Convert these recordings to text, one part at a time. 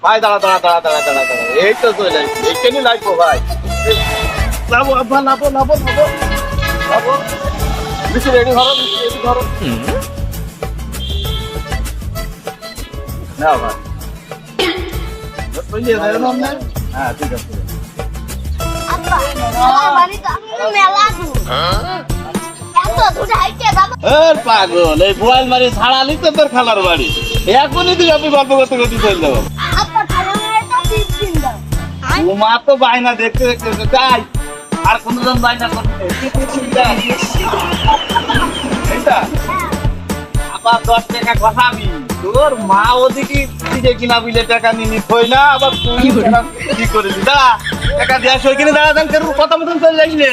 ভাই দাঁড়া দাঁড়া দাঁড়া দাঁড়া দাঁড়া দাঁড়া, এই তো চলে আসছি, এইখানে লাগবো ভাই। যাবো আব্বা, নাবো নাবো নাবো নাবো। মিষ্টি রেডি ধরো, মিষ্টি রেডি ধরো। না ভাই, হ্যাঁ ঠিক আছে। আব্বা আমার বাড়ি তো আমি মেলা দূর এত দূর হাইটে যাব পাগল, এই বোয়াল মারি ছাড়ালি তো তোর খালার বাড়ি, এখনই তুই আপনি গল্প করতে করতে চলে যাবো। আব্বা তাহলে আমার একটা টিপ দিন দাও মা তো বায়না দেখতে দেখতে যাই, আর কোনজন বায়না করতে এইটা আবার 10 টাকা কষাবি, তোর মা ওদিকে দিকে কিনা বিলে টাকা নিনি থই না, আবার তুই কি করে দি দাঁড়া, টাকা দিয়ে আসো এখানে দাঁড়া দেন, কেউ কথা মতন চলে যাইলে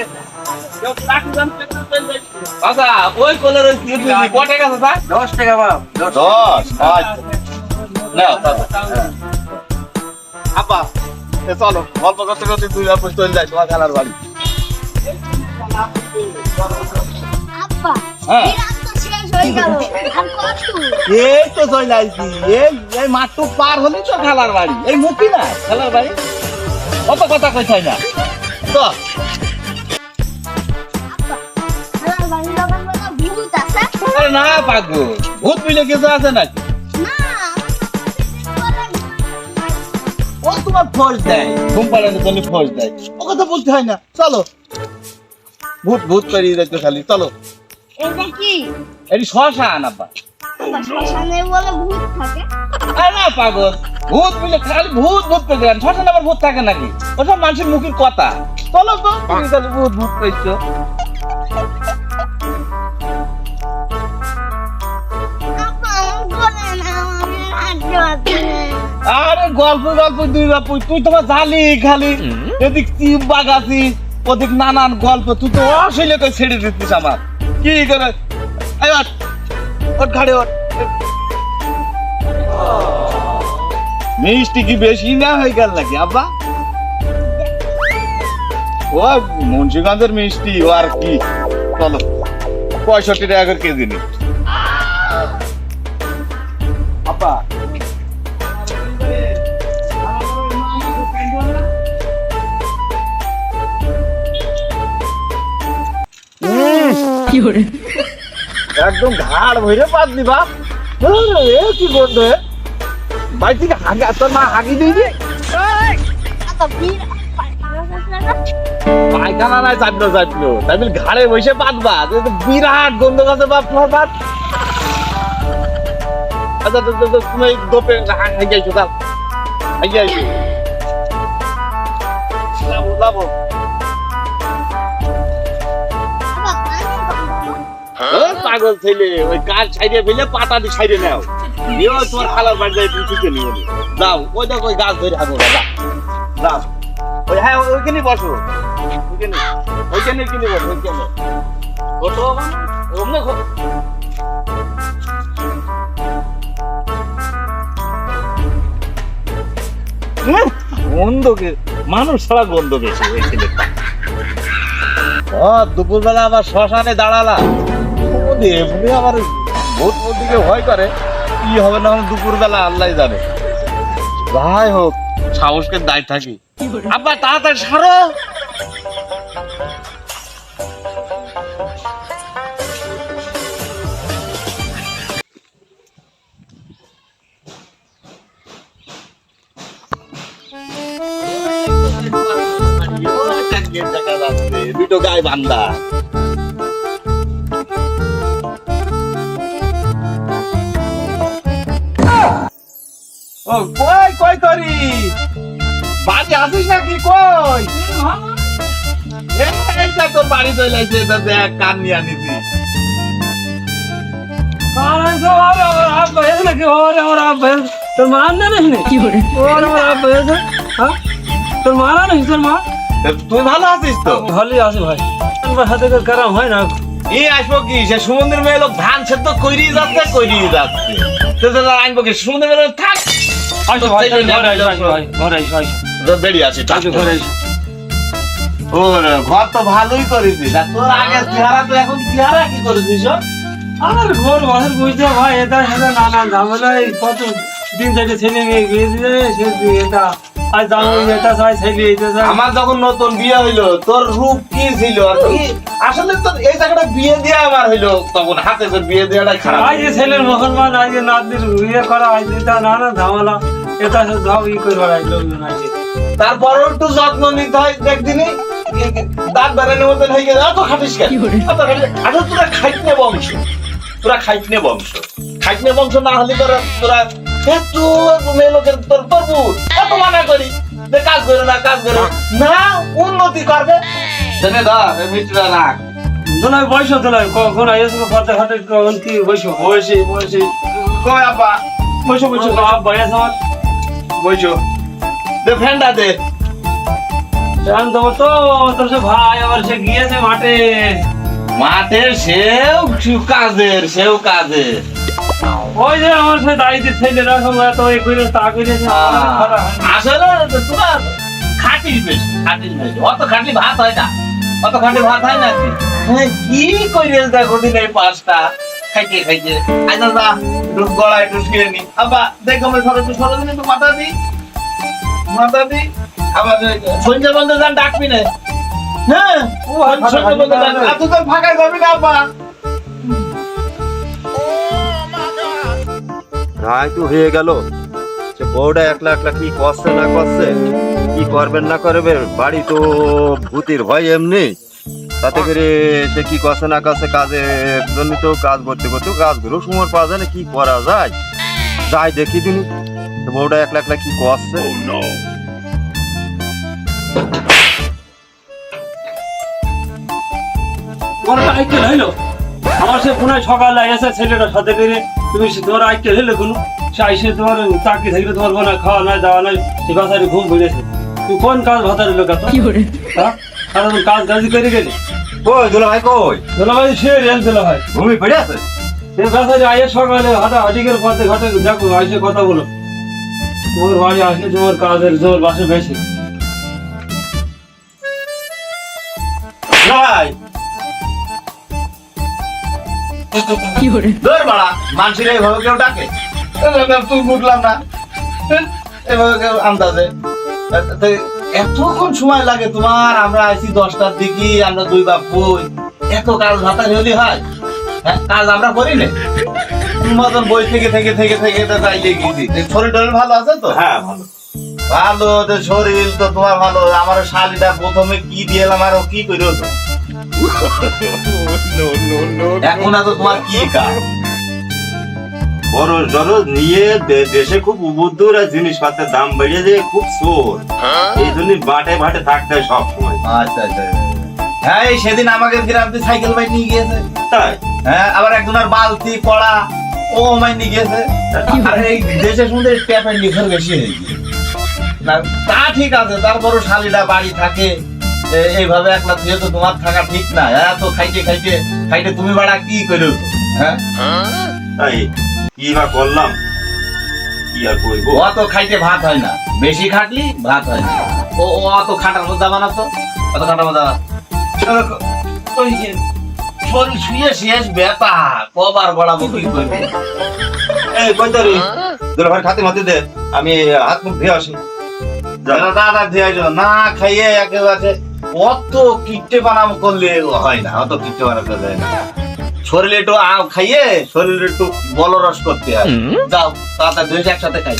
আচ্ছা ওই কলের ওই কত টাকা আছে? 10 টাকা বাপ। 10 নাও আপা, চলো গল্প করতে করতে তুই আপনি চলে যাই তোমার খালার বাড়ি। আব্বা হ্যাঁ। বিরাট তো শেষ হয়ে গেল আর কত এই তো চলে আইছি, এই মাঠটুক পার হলি তো খালার বাড়ি, এই মুখি না খালার বাড়ি, অত কথা কইছাই না তো। আব্বা আমার বাড়ি দোকান বলা ভূত আছে আরে না পাগল, ভূত মিলে কিছু আছে নাকি? না ও তোমার ফোর্স দেয়, ঘুম পাড়ানোর জন্য ফোর্স দেয়, ও কথা বলতে হয় না। চলো ভূত ভূত করিয়ে দেখতে খালি, চলো। এটা কি এটি শ্মশান আব্বা। আব্বা শ্মশানে বলে ভূত থাকে আরে না পাগল, ভূত মিলে খালি ভূত ভূত করে দেন, শ্মশান আবার ভূত থাকে নাকি? ওসব মানুষের মুখের কথা। চলো তো, তুমি তাহলে ভূত ভূত কইছো। আব্বা আমার বলে না আমি রাজ্য আছে আরে গল্প গল্প দুই বাপু, তুই তোমার জালি খালি, এদিক চিপ বাগাছি, ওদিক নানান গল্প, তুই তো অশৈলে কই ছেড়ে দিচ্ছিস আমার। কি করে এই ওঠ, ওঠ ঘাড়ে ওঠ। মিষ্টি কি বেশি না হয়ে গেল নাকি আব্বা? ও মুন্সিগঞ্জের মিষ্টি, ও আর কি। চলো 65 টাকা করে কেজি নি আব্বা। একদম ঘাড় ভরে পাতলি বাপ, কি গন্ধ ভাই, থেকে হাগা তোর মা হাগি দিয়ে দিয়ে আব্বা বিরাট পায়খানা আছে না পায়খানা নাই, চাপলো চাপলো তাই বলে ঘাড়ে বসে পাতবা, বিরাট গন্ধ কাছে বাপ তোমার পাত। আচ্ছা তুমি দোপে হাগি আইছো, তাও হাগি আইছো, যাবো যাবো। পাগল ছেলে, ওই কাজ ছাইড়ে ফেলে পাতা দিয়ে ছাইড়ে নাও, নিও তোমার খালার বাড়ি যাই, তুমি ঠিক নিও যাও। ওই দেখো ওই গাছ ধরে হাগো, যাও ওই, হ্যাঁ ওইখানে বসো, ওইখানে কিনে বসো, ওইখানে বসো ওমনে গন্ধ, মানুষ ছাড়া গন্ধ বেশি ওই ছেলেটা। দুপুরবেলা আবার শ্মশানে দাঁড়ালাম, এমনি আমার ভূত দিকে ভয় করে, কি হবে না দুপুর বেলা আল্লাহ জানে। যাই হোক, সাহসকে দায় থাকি। আব্বা তাড়াতাড়ি সারো। দুটো গায়ে বান্ধা, ও কই কই করি বাড়ি আসিস নাকি? কই এইটা তোর বাড়ি চলে আইছে, এটা দেখ কান নিয়ে আনিছি। তোর মা না কি করে তোর মারা নাকি? তোর মা তুই ভালো আছিস তো? ভালোই আছে ভাই, হাতে কারাম হয় না। এই আসবো কি, সে সমুদ্রের মেয়ে লোক ধান সেদ্ধ কইরি যাচ্ছে আনবো কি? সমুদ্রের মেয়ে লোক থাক, বেরিয়ে আসি ঘর তো ভালোই করেছিস, তোর আগে চেহারা তো এখন চেহারা কি করেছিস? আর ঘর ঘরের বুঝতে ভাই, এটা সেটা নানা ঝামেলা, কত দিন থেকে ছেলে মেয়ে বিয়ে দিয়ে সে এটা আজ জানো এটা চাই ছেলে এটা চাই আমার যখন নতুন বিয়ে হইলো তোর রূপ কি ছিল আর কি আসলে তোর এই জায়গাটা বিয়ে দিয়ে আমার হইলো তখন হাতে করে বিয়ে দেওয়াটাই খারাপ আজ যে ছেলের মুসলমান আজ যে নাতির বিয়ে করা আজ এটা নানা ঝামেলা এটা সব ই করে বেড়াই লোকজন আজকে তারপরও একটু যত্ন নিতে হয় দেখদিনই দাঁত বেড়ানোর মতন হয়ে গেছে এত খাটিস কেন আসলে তোরা খাইটনে বংশ খাইটনে বংশ না হলে তোরা এত মেয়ে লোকের তোর তরবুজ এত মানা করি যে কাজ করে না উন্নতি করবে জেনে দা মিত্রা রাখ দোলাই বয়স দোলাই কখন এসে কথা ঘাটে কখন কি বয়স বসে কই আপা বয়স বাপ বয়স আমার বসো দে ফ্যানটা দে জান তো তো তোর সে ভাই আবার সে গিয়েছে মাঠে সেও কাজের ওই যে আমার সে দাঁড়িয়ে ছেলেরা সব এত এই করে তা করেছে আসলে তোরা খাটিস বেশি অত খাটলি ভাত হয় না নাকি কি করিস দেখো দিন এই পাঁচটা খাইতে আচ্ছা না একটু গলায় একটু শুয়ে নি আবা দেখো আমি সরদিন একটু মাথা দি আবার সঞ্জয় বন্ধু যান ডাকবি না হ্যাঁ সঞ্জয় বন্ধু যান তুই তো ফাঁকায় যাবি না আব্বা রায় তো হয়ে গেল সে বউটা একলা কি করছে না করছে কি করবেন না করবে বাড়ি তো ভূতির ভয় এমনি তাতে করে সে কি করছে না করছে কাজের জন্য তো কাজ করতে কাজগুলো সময় পাওয়া যায় না কি করা যায় যাই দেখি দিনি বউটা একলা কি করছে আমার সে পুনায় সকালে এসে ছেলেটা সাথে করে তুমি তোমার আইকে হইলে কোনো সে আইসে তোমার চাকরি থাকলে তোমার বোনা খাওয়া নাই দাওয়া নাই সে বাসারে ঘুম পড়েছে তুই কোন কাজ ভাতার লোক কি করে কাজ কাজ করে গেলি কই দুলা ভাই কই দুলা ভাই সে রেল দিলা ভাই ঘুমি পড়ে আছে সে বাসারে আইয়ে সকালে হাঁটাহাঁটি করে পথে ঘাটে দেখো আইসে কথা বলো তোমার বাড়ি আসলে তোমার কাজের জোর বাসে বেশি ভাই দৌড় বাড়া মানুষের এইভাবে কেউ ডাকে তুই বুঝলাম না এভাবে কেউ আন্দাজে এতক্ষণ সময় লাগে তোমার আমরা আইছি 10টার দিকে আমরা দুই বাপ বই এত কাজ ভাতা হলি হয় হ্যাঁ কাজ আমরা করি না মতন বই থেকে চাইলে গিয়েছি শরীর টরীর ভালো আছে তো হ্যাঁ ভালো তো শরীর তো তোমার ভালো আমার শালিটা প্রথমে কি দিয়েলাম আর ও কি করেছো এখন তো তোমার কি কাজ বড় নিয়ে দেশে খুব উবুদ্ধুর আর জিনিসপত্রের দাম বেড়ে যায় খুব চোর এই জন্য বাটে থাকতে হয় সব সময় আচ্ছা হ্যাঁ এই সেদিন আমাকে গ্রাম থেকে সাইকেল বাইক নিয়ে গিয়েছে তাই হ্যাঁ আবার একজনের বালতি কড়া ও আমায় নিয়ে গিয়েছে আর এই দেশের মধ্যে ট্যাপের লিখার বেশি হয়ে গিয়েছে না তা ঠিক আছে তারপরও শালিটা বাড়ি থাকে এইভাবে একলা দিয়ে তো তোমার থাকা ঠিক না হ্যাঁ তো খাইতে তুমি বাড়া কি করেছো হ্যাঁ তাই কি বা করলাম কি আর করবো অত খাইতে ভাত হয় না বেশি খাটলি ভাত হয় না ও অত খাটার মধ্যে বানাতো অত খাটার মধ্যে শরীর শুয়ে শেষ ব্যথা কবার গড়াবো কি করবো এই কইতারি দুলা ভাই খাতে মাতে দে আমি হাত মুখ ধুয়ে আসি দাদা দিয়ে না খাইয়ে একেবারে অত কিটে বানাবো করলে হয় না অত কিটে বানাতে যায় না শরীরে একটু খাইয়ে শরীরে একটু বলরস করতে হয় যাও তাড়াতাড়ি দুই একসাথে খাই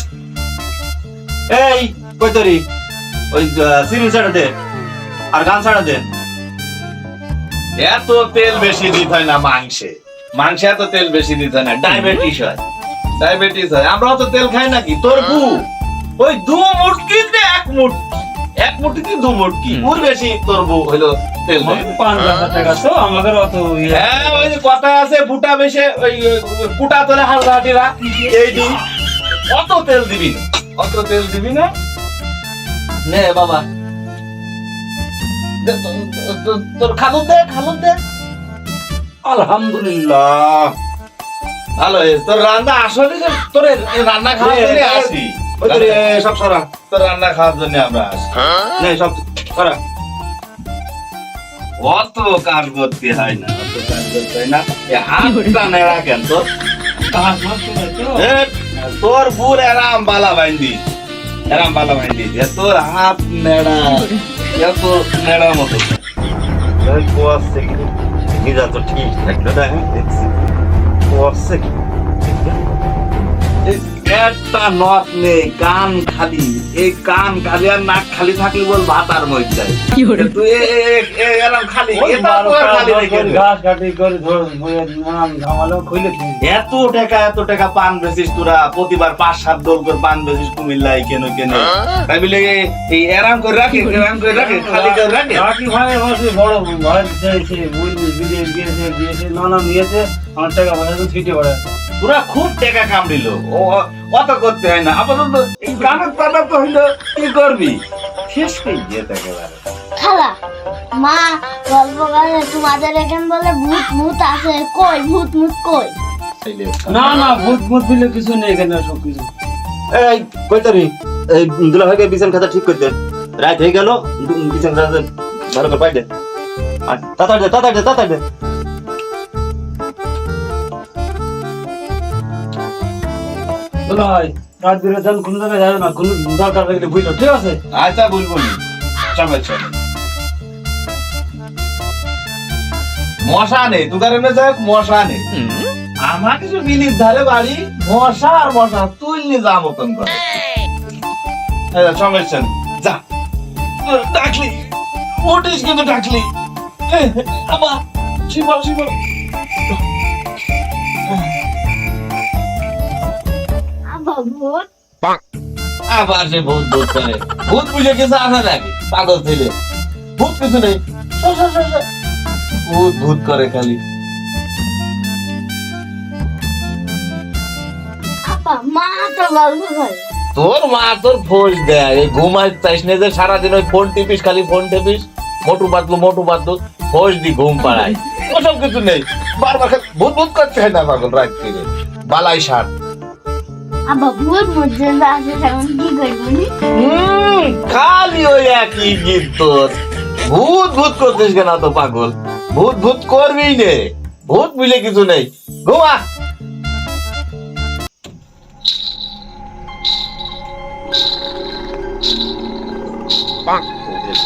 এই কইতারি ওই সিরিল ছাড়া দে আর গান ছাড়া দে এত তেল বেশি দিতে হয় না মাংসে এত তেল বেশি দিতে হয় না ডায়াবেটিস হয় আমরা অত তেল খাই নাকি তোর বউ ওই 2 মুটকি এক মুটকি 2 মুটকি ওর বেশি তোর বউ হইলো তেল দেয় 5,000 টাকা তো আমাদের অত হ্যাঁ ওই যে কথা আছে ফুটা বেশি ওই কুটা তোলে হালদাটিরা এই দি অত তেল দিবি না নে বাবা তোর খালুন দে আলহামদুলিল্লাহ ভালো তোর রান্না আসলে তোর রান্না খাওয়ার জন্য আসি কইতারি সব সারা তোর রান্না খাওয়ার জন্য আমরা আসি নে সব সারা অত কাজ করতে হয় না হাতটা নেড়া কেন তোর তোর বুর এরাম বালা বাইন্দি তোর হাত নেড়া এত নেড়া মতো ওই কোয়াচ্ছে কি নিজা তো ঠিক থাকলো না দেখছি কোয়াচ্ছে কি একটা নট নেই, কান খালি। এই কান খালি আর নাক খালি থাকলে বল ভাতার মধ্যে যায়। তুই এরকম খালি এটা তো আর খালি রেখে দে। ঘাস কাটি করে ধর নাম ঝামালো কইলে কি এত টাকা পান বেচিস তোরা, প্রতিবার 5-7 দল করে পান বেচিস কুমিল্লায় কেন তাই বলে এই এরাম করে রাখে খালি করে রাখে। বাকি ভাই বসে বড় ভাই সে বুঝলি বিদেশ গিয়েছে নানা নিয়েছে আমার টাকা পয়সা তো ছিটে পড়ে তোরা খুব টাকা কামড়িল, অত করতে হয় না। আপাতত এই কানের পাতা তো হইলো, কি করবি শেষ করে দিয়ে থাকে। খালা মা গল্প করে তোমাদের এখানে বলে ভূত ভূত আছে, কই ভূত মুত কই? না ভূত বলে কিছু নেই এখানে সব কিছু। এই কইতারি এই দুলা ভাইকে বিছান খাতা ঠিক করে দে, রাত হয়ে গেল, বিছান খাতা ভালো করে পাই দে, আর তাড়াতাড়ি দে বলো ভাই রাত দিলে যান কোনো জায়গায় যাবে না, কোনো দরকার লাগলে বুঝলো, ঠিক আছে? আচ্ছা বলবো নি, চল মশা নেই তোদের এমনি যাই, মশা নেই। আমার কিছু বিলির ধারে বাড়ি, মশা আর মশা তুলনি যা মতন করে। চমেছেন যা, ডাকলি উঠিস কিন্তু ডাকলি আবার শিবল আব্বা ভূত আবার সে ভূত করে। ভূত বুঝে কিছু আসা নাকি পাগল ছেলে? ভূত কিছু নেই, ভূত করে খালি। আব্বা মা তো গল্প করে। তোর মা তোর ফোঁস দেয়, ঘুমাই চাইস না যে সারাদিন ওই ফোন টিপিস, খালি ফোন টিপিস, মোটু পাতলু ফোঁস দি ঘুম পাড়ায়। ওসব কিছু নেই, বারবার ভূত করতে হয় না পাগল রাত ফিরে বালাই সার। আব্বা ভূত মধ্যে আছে এখন কি করবি? খালি ওই একই গীত তোর। ভূত করছিস কেন তো পাগল? ভূত করবি নে, ভূত মিলে কিছু নেই, ঘুমা।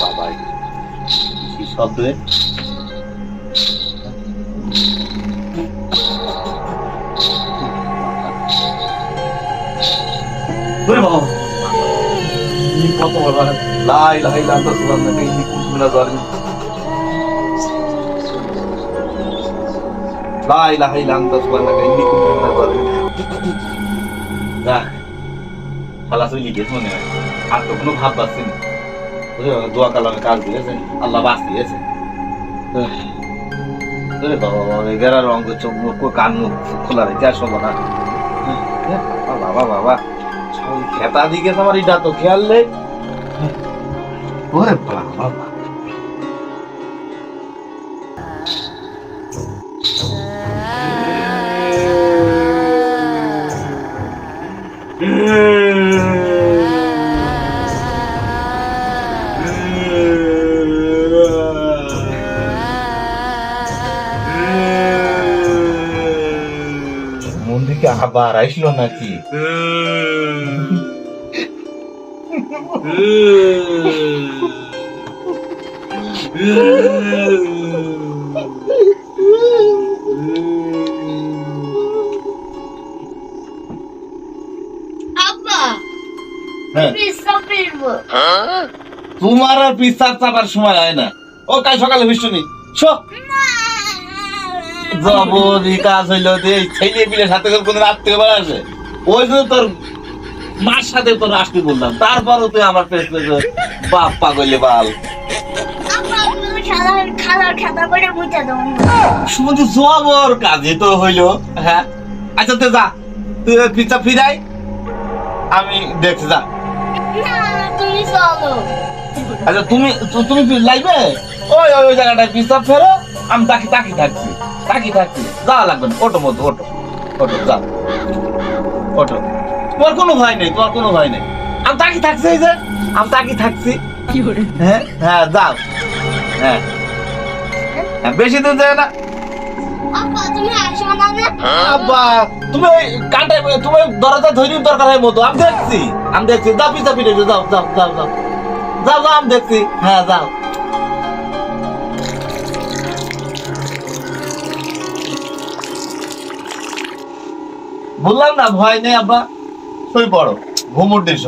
বাবা কি শব্দ? لا إله إلا أنت سبحانك إني كنت من الظالمين لا إله إلا أنت سبحانك إني كنت من الظالمين দেখ খালাস হইলি গেছ মনে হয়, আর তো কোনো ভাব পাচ্ছি না। দোয়া কালামে কাজ দিয়েছে, আল্লাহ বাস দিয়েছে। এগারো রঙ চোখ মুখ কান মুখ খোলা রেখে আর শোবো না। বাবা খেতা দিকে আমার এটা তো খেয়াল নেই। ওরে বাবা মন্দিরকে আবার আইসলো নাকি? আব্বা হ্যাঁ। পিস্তা ফিরবো। তোমার আর পিস্তার চাপার সময় হয় না। ও কাল সকালে বিষ্ণু জবরি কাজ হইলো ছেলে পিলের সাথে কোন আত্মীয় বেড়া আছে, ওই জন্য তোর মার সাথে তোর আসতে বললাম। তারপরও তুই আমার পেছ বাপ পাগলে বাল আব্বা তুমি খালার খাতা করে বুঝে দাও। শুধু জবর কাজে তো হইলো। হ্যাঁ আচ্ছা তুই যা, তুই পিস্তা ফিরাই, আমি দেখছি যা। না তুমি চলো। আচ্ছা তুমি লাইবে ওই জায়গাটায় পিস্তা ফেরো, আমি তাকি থাকছি যাওয়া লাগবে না। ওটো মতো ওটো যা, ওটো। তোর কোনো ভয় নেই, আমি তাকি থাকছি, এই যে আমি তাকি থাকছি। হ্যাঁ যাও। হ্যাঁ বেশি দিন যায় না। আব্বা তুমি আসো না না আব্বা তুমি ওই কাঁটায় তুমি দরজা ধরির দরকার হয় মতো আমি দেখছি যাও পিছা পিঠে যাও যাও যাও যাও যাও যাও আমি দেখছি হ্যাঁ যাও বললাম না ভয় নেই আব্বা শুয়ে পড়ো ঘুমুর দিস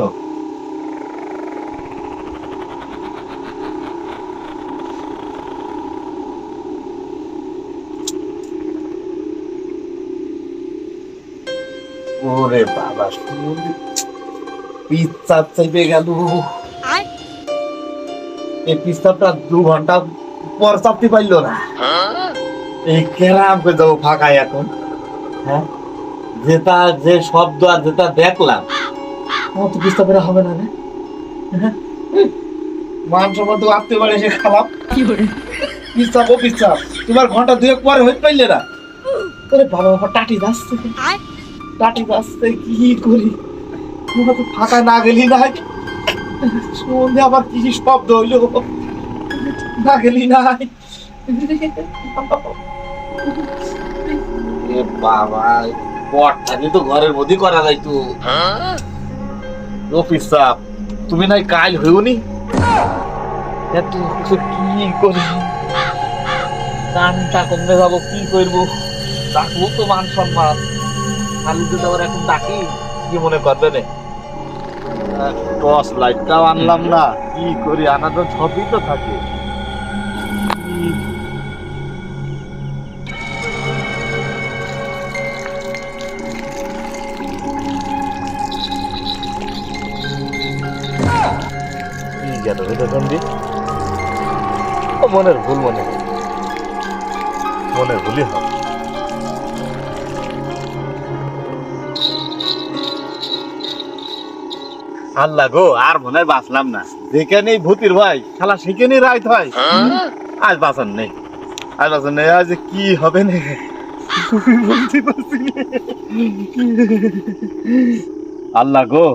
ওরে বাবা পিৎজা চাইবে গেল এই পিৎজাটা 2 ঘন্টা পর চাপতে পারলো না এই কেরাম করে যাবো ফাঁকায় এখন হ্যাঁ যেটা যে শব্দ আর যেটা দেখলাম আমার তো পিৎজা করে হবে না রে হ্যাঁ? মান সম্মান তো আপতে পারে সে খালাম পিৎজা ও পিৎজা তোমার ঘন্টা 2 পরে হইতে পারলে না ওরে বাবা বাবা টাটি যাচ্ছে টাটি যাচ্ছে কি করি তোমরা তো ফাঁকা না গেলি না সন্ধে আবার কি শব্দ হইলো না গেলি নাই এ বাবা পটটাকে তো ঘরের মধ্যে করা যাইতো অফিস সাহেব তুমি নাই কাল হইওনি এত কিছু কি করি কানটা কমে যাবো কি করবো ডাকবো তো মান সম্মান খালি তো আবার এখন ডাকি কি মনে করবে না টর্চ লাইটটাও আনলাম না কি করি আনা তো সবই তো থাকে কি গেল রে গন্ধি ও মনের ভুল মনের ভুলই হয় আল্লাহ গো আর মনে হয় বাঁচলাম না যেখানে ভূতির ভাই শালা সেখানে রাইত হয় আজ বাঁচান নেই আজ কি হবে না বলতে পারছি না। আল্লাহ গো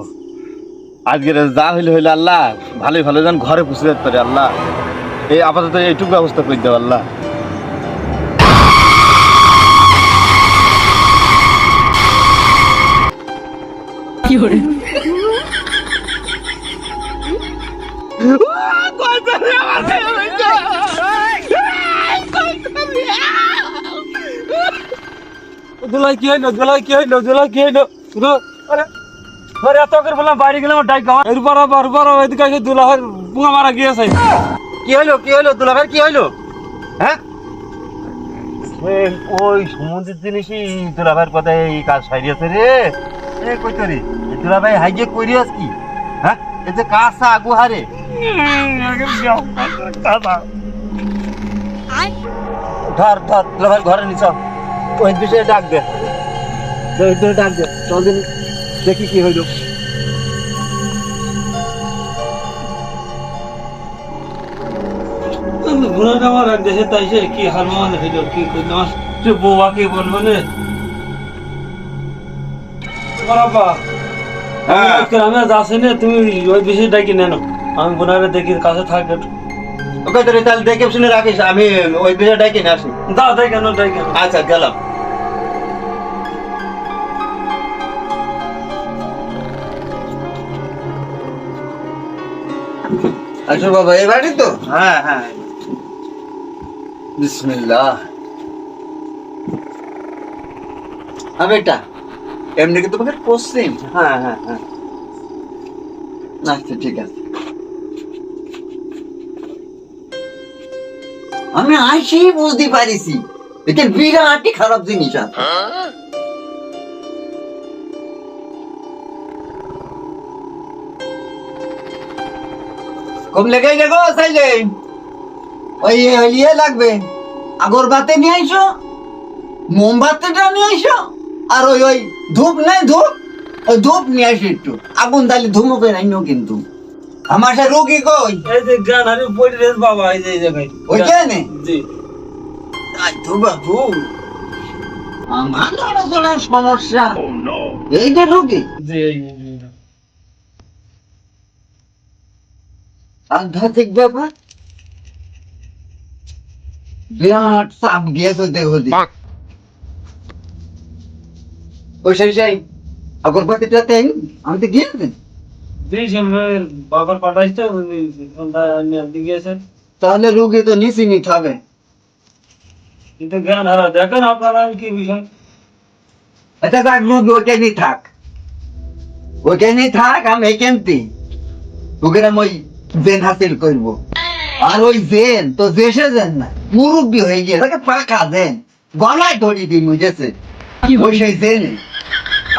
আজকে যা হইলে আল্লাহ ভালোই ভালো যেন ঘরে পুষে যেতে পারে আল্লাহ এই আপাতত এইটুকু ব্যবস্থা করে দেব আল্লাহ কি করে দুলাই কি হইলো আরে আরে এত করে বললাম বাইরে গেলাম ডাইক গাওয়া এরপর এদিকে এসে দুলাভাই পুঙা মারা গিয়েছে কি হইলো দুলাভাই কি হইলো হ্যাঁ ওই সমুদ্রের জিনিসই দুলাভাইয়ের কথা এই কাজ সারিয়েছে রে এ কই তোরি দুলাভাই হাইজে করিয়াস কি হ্যাঁ এই যে কাঁচা গুহারে ধর দুলাভাই ঘরে নিচ ওই বিষয়ে ডাক দে চল দিন দেখি কি হইল ঘোড়াটা আমার এক দেশে তাই সে কি হারমান হইল কি করলাম বৌবাকে বলবো না বাবা আমি আজ আসি না তুমি ওই বিষয়ে ডাকি নেন আমি বোনারে দেখি কাছে থাকে ওকে তোর তাহলে দেখে শুনে রাখিস আমি ওই বিষয়ে ডাকি না আসি দা কেন আচ্ছা গেলাম আচ্ছা বাবা এই বাড়ি তো হ্যাঁ হ্যাঁ বিসমিল্লাহ আমি এটা এমনি কি তোমাকে পশ্চিম হ্যাঁ হ্যাঁ হ্যাঁ আচ্ছা ঠিক আছে আমি আইসি বুঝতে পারিছি এটা বিরাটই খারাপ জিনিস আছে কম লেগে গো সাইলে ওই ইয়ে লাগবে আগরবাতি নিয়ে আইসো মোমবাতিটা নিয়ে আইসো আর ওই ধূপ নাই ওই ধূপ নিয়ে আসো একটু আগুন দালি ধুমুকে নাইনো কিন্তু আমার সে রোগী কই এই যে গান আরে পড়ে রেস বাবা এই যে জায়গায় ওই জানে জি আই তো বাবু আমার বড় সমস্যা এই যে রোগী জি আধ্যাত্মিক ব্যাপার বিরাট চাপ গিয়েছে দেহ দিয়ে ওই সেই আগরবাতিটা তেই আমি তো গিয়েছেন বাবার পাঠাইছে দিয়েছেন, তাহলে রোগী তো নিশ্চিন্তি খাবে। কিন্তু জ্ঞান হারা দেখেন আপনারা কি বিষয়। আচ্ছা যাক, রোগী ওইখানেই থাক, ওইখানেই থাক, আমি এখানটি ওকে আমি ওই জেন হাসিল করবো। আর ওই জেন তো দেশে যেন না, মুরব্বী হয়ে গিয়ে তাকে পাকা জেন গলায় ধরি দিই বুঝেছে, ওই সেই জেন।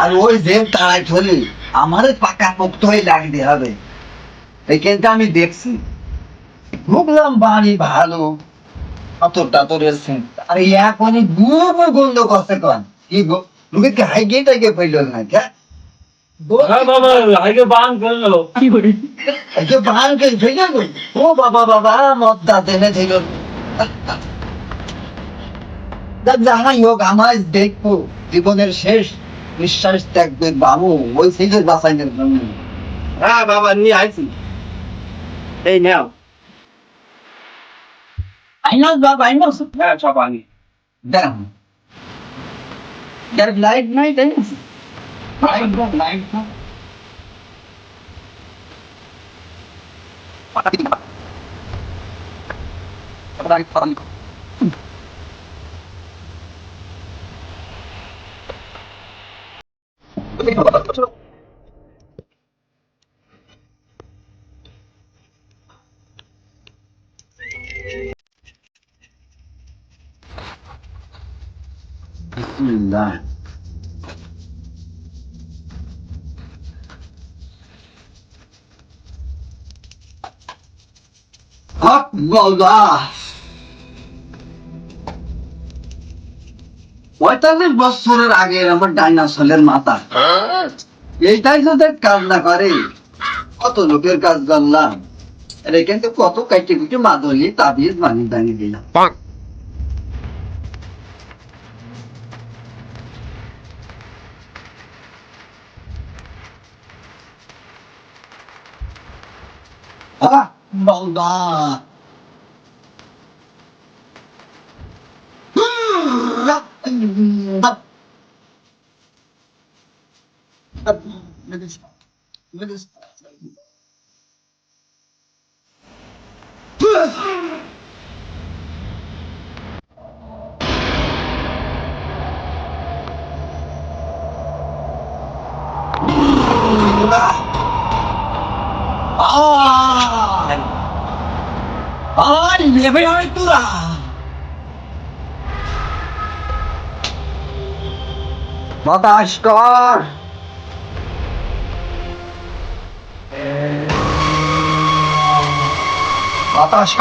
আর ওই জেন তারাই ধরে আমারে পাকা মুক্ত হয়ে লাগতে হবে। এইখানটা আমি দেখছি, ঢুকলাম বাড়ি ভালো, আতরটা তো রয়েছে, আর এখনই গুবু গন্ধ করছে কন কি গো, লোকে কি হাইগে টাইগে পাইল না কে? হ্যাঁ বাবা আগে বান করলো এই যে বানকে ফেলে গো, ও বাবা বাবা মদ্দা দেনে ছিল। যাহাই হোক আমার দেখবো জীবনের শেষ নিঃশ্বাস ত্যাগবে বাবু ওই সিজের বাঁচাইনের জন্য। হ্যাঁ বাবা নিয়ে আইছি, এই নাও। আইনাস বাবা আইনাস, হ্যাঁ সব আনি। দাঁড়ান, যার লাইট নাই তাই লাইট লাইট না Bismillah. Allah. 45 বছরের আগে আমার ডাইনোসরের মাথা, এইটাই যদি কাজ না করে কত লোকের কাজ করলাম, আর এখান থেকে কত কাইটে কুটে মাদলি তাবিজ বানিয়ে বানিয়ে দিলাম। Allah. নেবে হয় তোরা বাতাস কর, বাতাস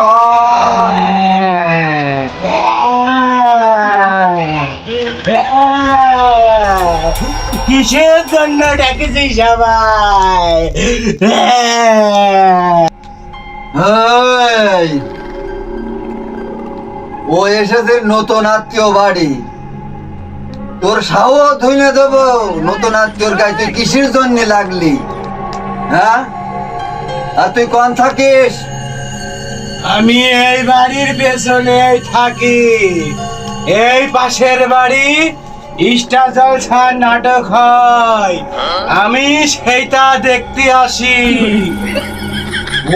কিসের জন্য ডেকেছি সবাই? ও এসেছে নতুন আত্মীয় বাড়ি, তোর সাও ধুইনে দেবো। নতুন আত্মীয়র গায়ে তুই কিসের জন্য লাগলি? হ্যাঁ, আর তুই কোন থাকিস? আমি এই বাড়ির পেছনে থাকি, এই পাশের বাড়ি ইস্টা জলসা নাটক হয়, আমি সেইটা দেখতে আসি।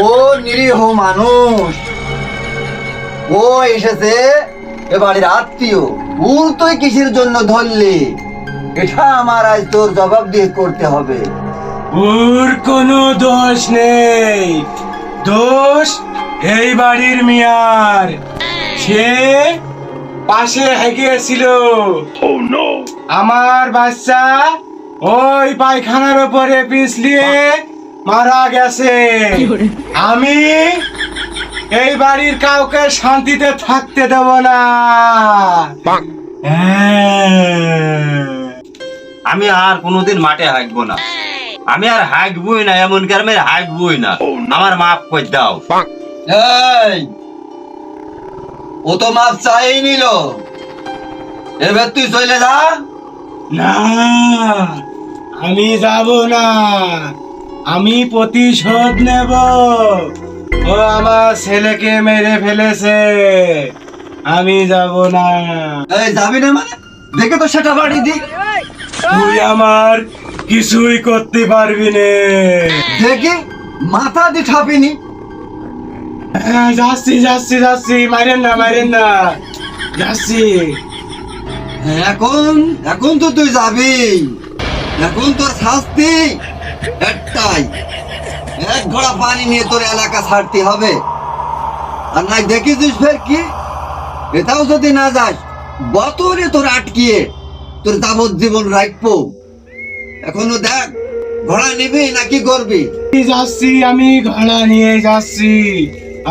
ও নিরীহ মানুষ, ও এসেছে এ বাড়ির আত্মীয়, ওর তুই কিসের জন্য ধরলি? এটা আমার আজ তোর জবাব দিয়ে করতে হবে। ওর কোনো দোষ নেই, দোষ এই বাড়ির মিয়ার। সে পাশে হেগিয়েছিল, আমার বাচ্চা ওই পায়খানার উপরে পিছলিয়ে মারা গেছে। আমি এই বাড়ির কাউকে শান্তিতে থাকতে দেব না। আমি আর কোনোদিন মাঠে হাঁকবো না, আমি আর হাঁকবই না, এমনকি আমি হাঁকবই না। আমার মাফ করে দাও। এই, ও তো মাপ চাই নিল, এবার তুই চলে যা। না, আমি যাব না, আমি প্রতিশোধ নেব। ও আমার ছেলেকে মেরে ফেলেছে, আমি যাব না। এই যাবি না মানে? দেখে তো সেটা বাড়ি দি। তুই আমার কিছুই করতে পারবি নে। দেখি মাথা দি ঠাপিনি। হ্যাঁ, যাচ্ছি যাচ্ছি যাচ্ছি, মারেন না যাচ্ছি। এখন এখন তো তুই যাবি, এখন তোর শাস্তি একটাই, এক ঘোড়া পানি নিয়ে তোর এলাকা ছাড়তে হবে। আর নাই দেখিস ফের কি, এটাও যদি না যাস বতরে তোর আটকিয়ে তোর যাবজ্জীবন রাখবো। এখনো দেখ ঘোড়া নিবি নাকি করবি? যাচ্ছি, আমি ঘোড়া নিয়ে যাচ্ছি,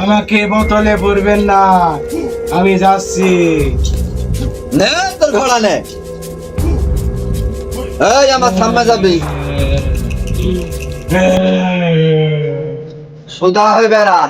আমাকে বোতলে ভরবেন না, আমি যাচ্ছি। নে তোর ঘোড়া নে, এই আমার সামনে যাবি, সোজা হয়ে বেড়া।